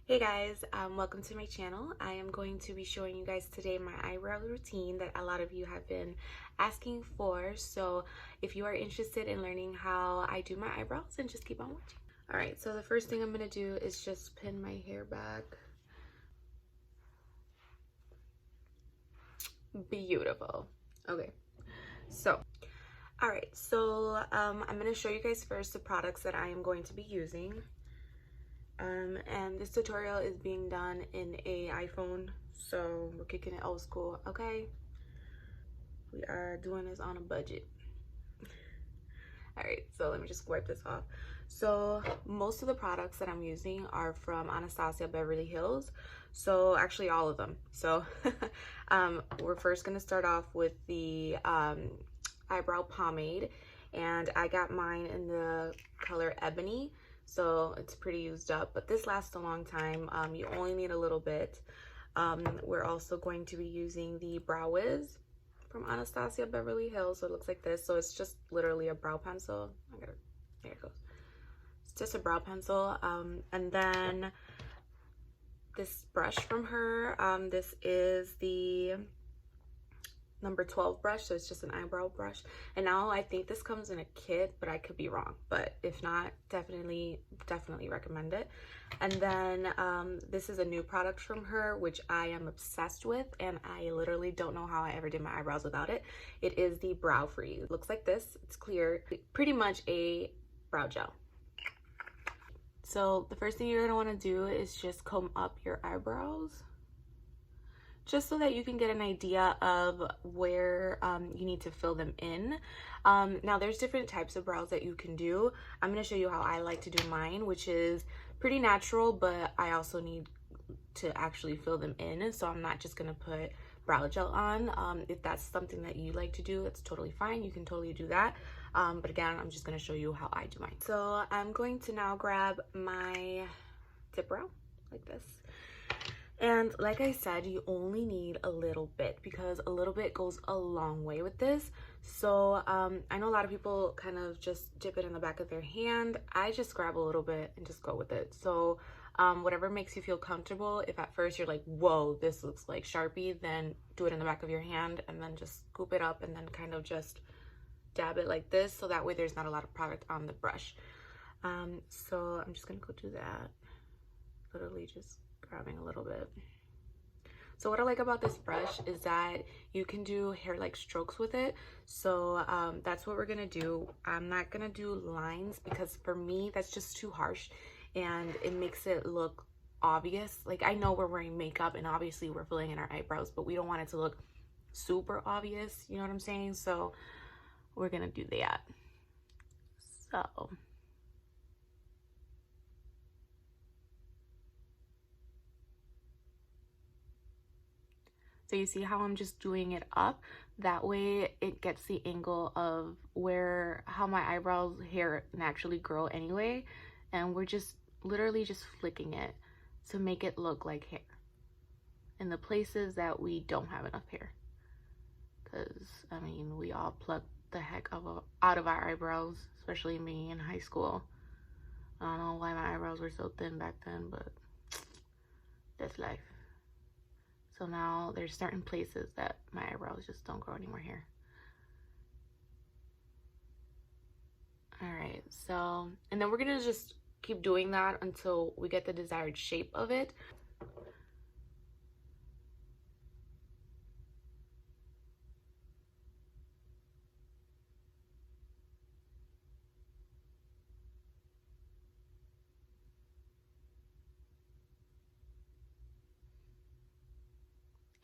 Hey guys, welcome to my channel. I am going to be showing you guys today my eyebrow routine that a lot of you have been asking for. So if you are interested in learning how I do my eyebrows, then just keep on watching. Alright, so the first thing I'm going to do is just pin my hair back. Beautiful. Okay, so alright, so I'm going to show you guys first the products that I am going to be using. And this tutorial is being done in a iPhone, so we're kicking it old school, okay? We are doing this on a budget. All right, so let me just wipe this off. So most of the products that I'm using are from Anastasia Beverly Hills. So actually all of them. So we're first gonna start off with the eyebrow pomade, and I got mine in the color Ebony. So it's pretty used up, but this lasts a long time. You only need a little bit. We're also going to be using the Brow Wiz from Anastasia Beverly Hills. So it looks like this. So it's just literally a brow pencil. There it goes. It's just a brow pencil. And then this brush from her. This is the number 12 brush, so it's just an eyebrow brush. And now I think this comes in a kit, but I could be wrong, but if not, definitely recommend it. And then this is a new product from her, which I am obsessed with, and I literally don't know how I ever did my eyebrows without it. It is the Brow Freeze. It looks like this. It's clear, pretty much a brow gel. So the first thing you're going to want to do is just comb up your eyebrows, just so that you can get an idea of where you need to fill them in. Now there's different types of brows that you can do. I'm gonna show you how I like to do mine, which is pretty natural, but I also need to actually fill them in. So I'm not just gonna put brow gel on. If that's something that you like to do, it's totally fine. You can totally do that. But again, I'm just gonna show you how I do mine. So I'm going to now grab my tip brow like this. And like I said, you only need a little bit, because a little bit goes a long way with this. So I know a lot of people kind of just dip it in the back of their hand. I just grab a little bit and just go with it. So whatever makes you feel comfortable. If at first you're like, whoa, this looks like Sharpie, then do it in the back of your hand and then just scoop it up and then kind of just dab it like this, so that way there's not a lot of product on the brush. So I'm just gonna go do that. Literally just grabbing a little bit. So what I like about this brush is that you can do hair-like strokes with it. So that's what we're gonna do. I'm not gonna do lines, because for me that's just too harsh and it makes it look obvious. Like, I know we're wearing makeup and obviously we're filling in our eyebrows, but we don't want it to look super obvious, you know what I'm saying? So we're gonna do that. So you see how I'm just doing it up? That way it gets the angle of how my eyebrows hair naturally grow anyway. And we're just literally just flicking it to make it look like hair in the places that we don't have enough hair. Because, I mean, we all pluck the heck out of our eyebrows, especially me in high school. I don't know why my eyebrows were so thin back then, but that's life. So now there's certain places that my eyebrows just don't grow any more hair. All right, so, and then we're gonna just keep doing that until we get the desired shape of it.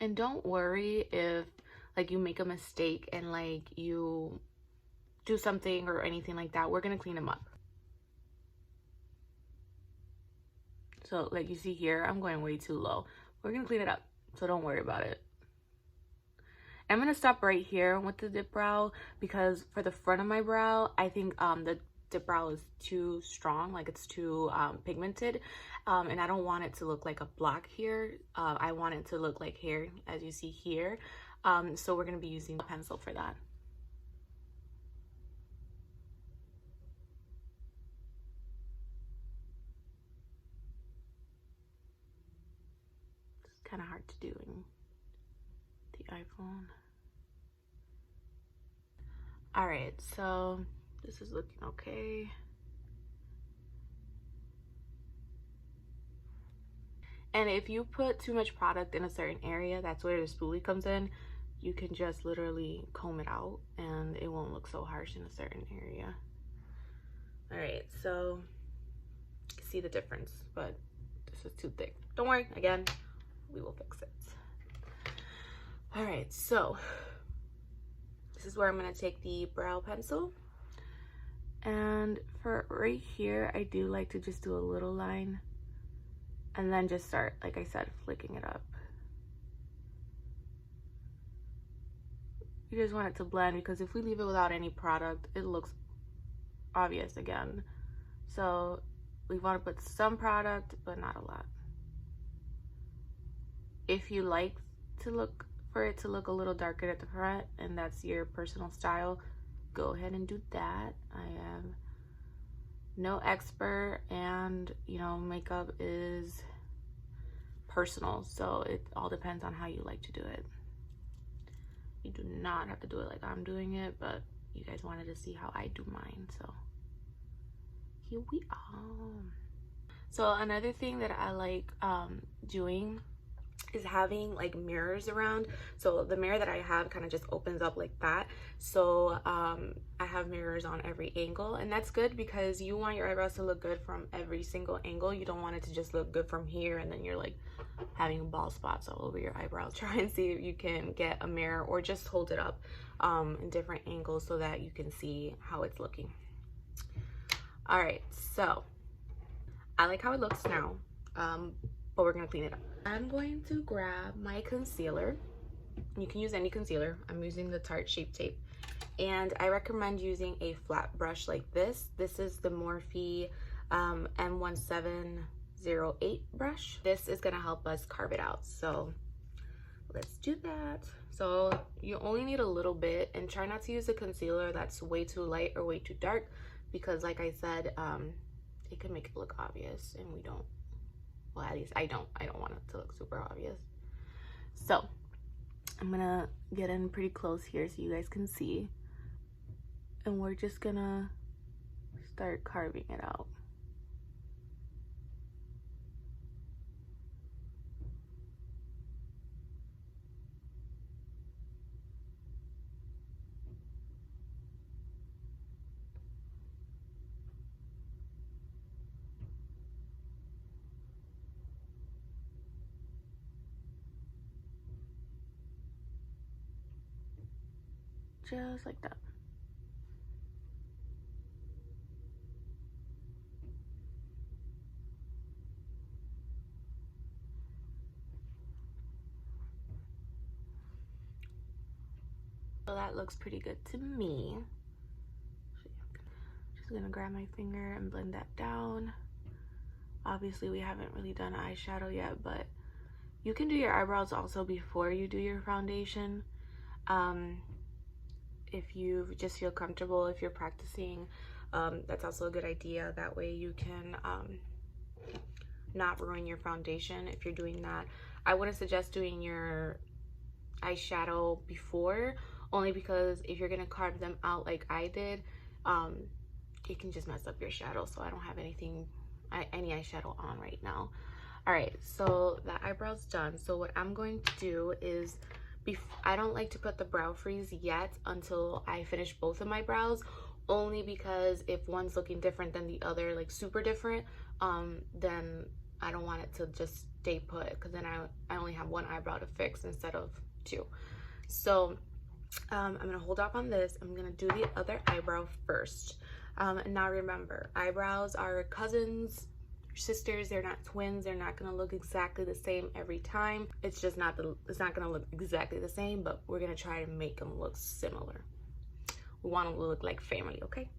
And don't worry if like you make a mistake and like you do something or anything like that. We're gonna clean them up. So like you see here, I'm going way too low. We're gonna clean it up, so don't worry about it. I'm gonna stop right here with the dip brow, because for the front of my brow, I think the dip brow is too strong, like it's too pigmented, and I don't want it to look like a block here. I want it to look like hair, as you see here. So we're gonna be using a pencil for that. kind of hard to do in the iPhone. All right, so this is looking okay. And if you put too much product in a certain area, that's where the spoolie comes in. You can just literally comb it out and it won't look so harsh in a certain area. All right, so you can see the difference, but this is too thick. Don't worry, again, we will fix it. All right, so this is where I'm gonna take the brow pencil. And for right here, I do like to just do a little line and then just start, like I said, flicking it up. You just want it to blend, because if we leave it without any product, it looks obvious again. So we want to put some product, but not a lot. If you like for it to look a little darker at the front, and that's your personal style, go ahead and do that. I am no expert, and you know, makeup is personal, so it all depends on how you like to do it. You do not have to do it like I'm doing it, but you guys wanted to see how I do mine, so here we are. So another thing that I like doing is having like mirrors around. So the mirror that I have kind of just opens up like that. So I have mirrors on every angle, and that's good because you want your eyebrows to look good from every single angle. You don't want it to just look good from here and then you're like having bald spots all over your eyebrows. Try and see if you can get a mirror or just hold it up in different angles so that you can see how it's looking. All right, so I like how it looks now, but we're gonna clean it up. I'm going to grab my concealer. You can use any concealer. I'm using the Tarte Shape Tape, and I recommend using a flat brush like this. This is the Morphe M1708 brush. This is gonna help us carve it out, so let's do that. So you only need a little bit, and try not to use a concealer that's way too light or way too dark, because like I said, it could make it look obvious, and we don't, well, at least I don't want it to look super obvious. So I'm gonna get in pretty close here so you guys can see, and we're just gonna start carving it out. Just like that. So that looks pretty good to me. Just gonna grab my finger and blend that down. Obviously we haven't really done eyeshadow yet, but you can do your eyebrows also before you do your foundation. If you just feel comfortable, if you're practicing, that's also a good idea. That way you can not ruin your foundation if you're doing that. I wouldn't suggest doing your eyeshadow before, only because if you're gonna carve them out like I did, it can just mess up your shadow. So I don't have any eyeshadow on right now. All right, so that eyebrow's done. So what I'm going to do is, I don't like to put the brow freeze yet until I finish both of my brows, only because if one's looking different than the other, like super different, then I don't want it to just stay put, because then I only have one eyebrow to fix instead of two. So I'm gonna hold off on this. I'm gonna do the other eyebrow first. And now remember, eyebrows are cousins, sisters. They're not twins. They're not gonna look exactly the same every time. It's just not gonna look exactly the same, but we're gonna try to make them look similar. We want them to look like family, okay?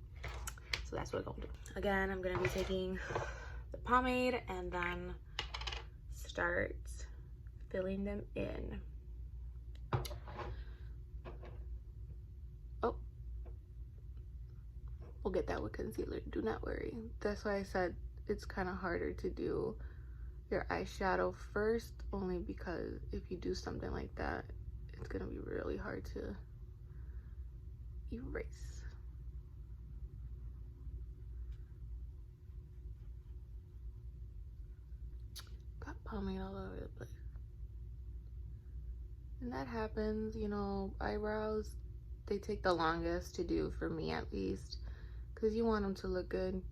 So that's what we're gonna do. Again, I'm gonna be taking the pomade and then start filling them in. Oh, we'll get that with concealer, do not worry. That's why I said it's kind of harder to do your eyeshadow first, only because if you do something like that, it's gonna be really hard to erase. Got pomade all over the place. And that happens, you know, eyebrows, they take the longest to do, for me at least, because you want them to look good.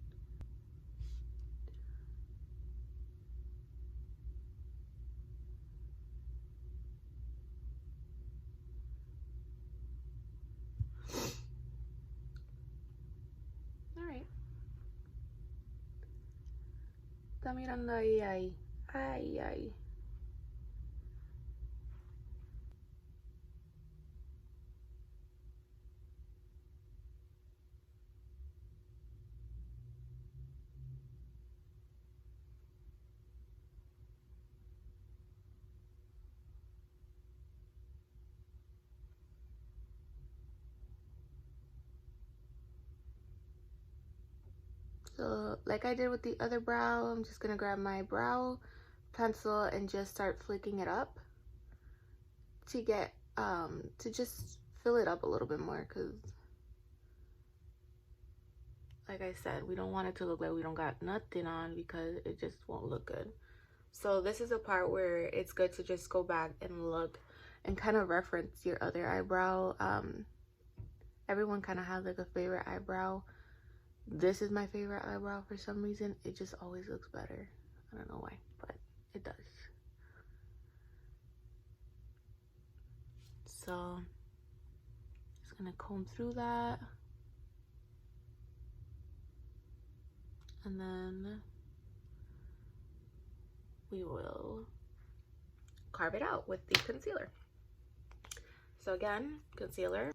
All right. Está mirando ahí, ahí. Ay, ay. So like I did with the other brow, I'm just gonna grab my brow pencil and just start flicking it up to get to just fill it up a little bit more, because like I said, we don't want it to look like we don't got nothing on, because it just won't look good. So this is a part where it's good to just go back and look and kind of reference your other eyebrow. Everyone kind of has like a favorite eyebrow. This is my favorite eyebrow for some reason. It just always looks better. I don't know why, but it does. So just gonna comb through that, and then we will carve it out with the concealer. So again, concealer.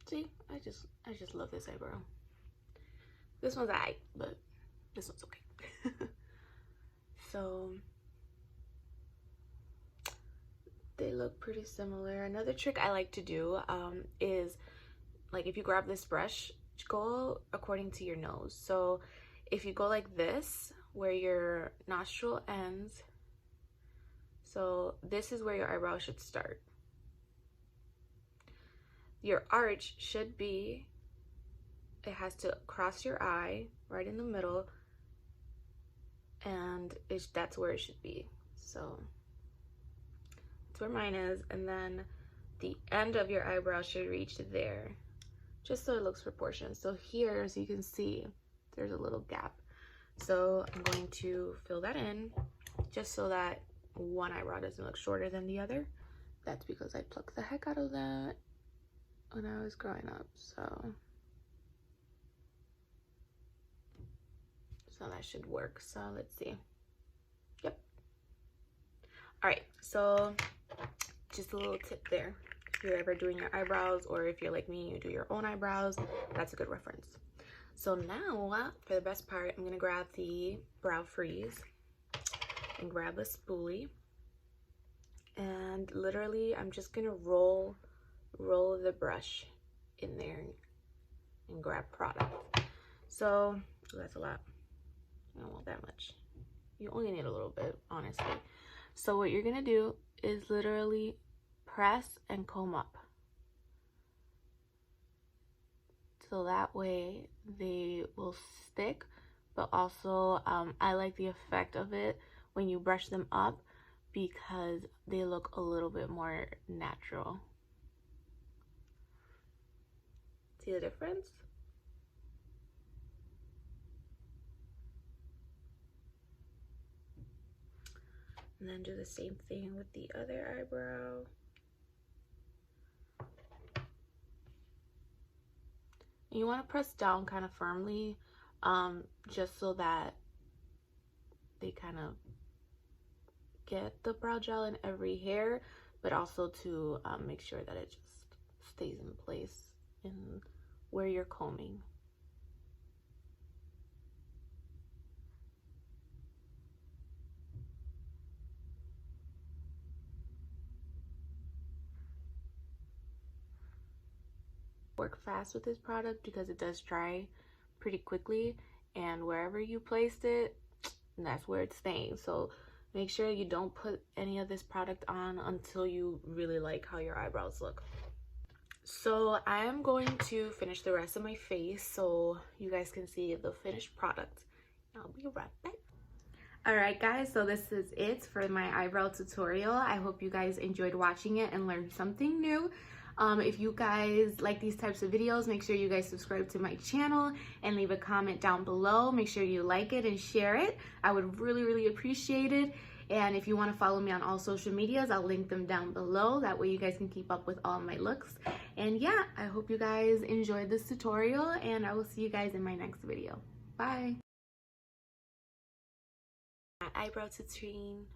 See, I just love this eyebrow. This one's alright, but this one's okay. So they look pretty similar. Another trick I like to do is, like, if you grab this brush, go according to your nose. So if you go like this, where your nostril ends, so this is where your eyebrow should start. Your arch should be, it has to cross your eye right in the middle, and that's where it should be. So that's where mine is, and then the end of your eyebrow should reach there, just so it looks proportioned. So here, as you can see, there's a little gap. So I'm going to fill that in, just so that one eyebrow doesn't look shorter than the other. That's because I plucked the heck out of that when I was growing up. So that should work. So let's see. Yep. All right, so just a little tip there. If you're ever doing your eyebrows, or if you're like me, you do your own eyebrows, that's a good reference. So now, for the best part, I'm gonna grab the brow freeze and grab a spoolie. And literally, I'm just gonna roll the brush in there and grab product. So that's a lot. I don't want that much. You only need a little bit, honestly. So what you're gonna do is literally press and comb up. So that way they will stick, but also I like the effect of it when you brush them up, because they look a little bit more natural. See the difference? And then do the same thing with the other eyebrow. And you want to press down kind of firmly, just so that they kind of get the brow gel in every hair, but also to make sure that it just stays in place in where you're combing. Work fast with this product because it does dry pretty quickly, and wherever you placed it, that's where it's staying. So make sure you don't put any of this product on until you really like how your eyebrows look. So I am going to finish the rest of my face so you guys can see the finished product. I'll be right back. Alright guys, so this is it for my eyebrow tutorial. I hope you guys enjoyed watching it and learned something new. If you guys like these types of videos, make sure you guys subscribe to my channel and leave a comment down below. Make sure you like it and share it. I would really appreciate it. And if you want to follow me on all social medias, I'll link them down below. That way you guys can keep up with all my looks. And yeah, I hope you guys enjoyed this tutorial, and I will see you guys in my next video. Bye! Eyebrow tutorial.